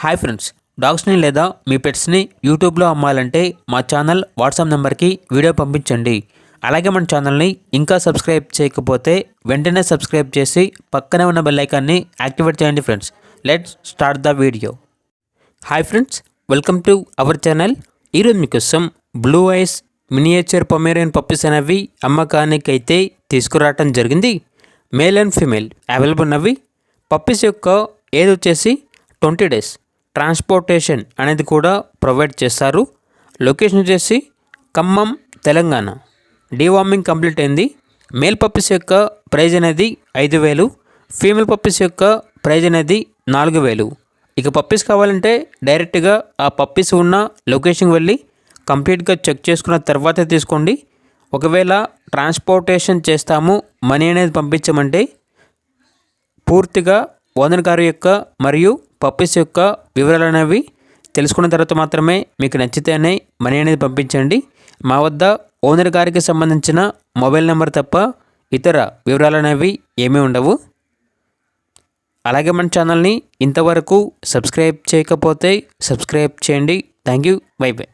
Hi friends, డాగ్స్ని లేదా మీ పెట్స్ని యూట్యూబ్లో అమ్మాలంటే మా ఛానల్ వాట్సాప్ నెంబర్కి వీడియో పంపించండి. అలాగే మన ఛానల్ని ఇంకా సబ్స్క్రైబ్ చేయకపోతే వెంటనే సబ్స్క్రైబ్ చేసి పక్కనే ఉన్న బెల్ ఐకాన్ని యాక్టివేట్ చేయండి friends. Let's start the video. Hi friends, welcome to our channel. ఈరోజు మీకోసం blue ice miniature Pomeranian puppies అనేవి అమ్మకానికి అయితే తీసుకురావటం జరిగింది. మేల్ అండ్ ఫీమేల్ అవైలబుల్ ఉన్నవి. పప్పీస్ యొక్క ఏజ్ వచ్చేసి 20 days. ట్రాన్స్పోర్టేషన్ అనేది కూడా ప్రొవైడ్ చేస్తారు. లొకేషన్ వచ్చేసి ఖమ్మం, తెలంగాణ. డీవార్మింగ్ కంప్లీట్ అయింది. మేల్ పప్పీస్ యొక్క ప్రైజ్ అనేది 5,000, ఫీమేల్ పప్పీస్ యొక్క ప్రైజ్ అనేది 4,000. ఇక పప్పీస్ కావాలంటే డైరెక్ట్గా ఆ పప్పీస్ ఉన్న లొకేషన్కి వెళ్ళి కంప్లీట్గా చెక్ చేసుకున్న తర్వాత తీసుకోండి. ఒకవేళ ట్రాన్స్పోర్టేషన్ చేస్తాము, మనీ అనేది పంపించమంటే పూర్తిగా ఓనర్ గారి యొక్క మరియు పప్పీస్ యొక్క వివరాలు అనేవి తెలుసుకున్న తర్వాత మాత్రమే మీకు నచ్చితేనే మనీ అనేది పంపించండి. మా వద్ద ఓనర్ గారికి సంబంధించిన మొబైల్ నెంబర్ తప్ప ఇతర వివరాలు అనేవి ఏమీ ఉండవు. అలాగే మన ఛానల్ని ఇంతవరకు సబ్స్క్రైబ్ చేయకపోతే సబ్స్క్రైబ్ చేయండి. Thank you. By by.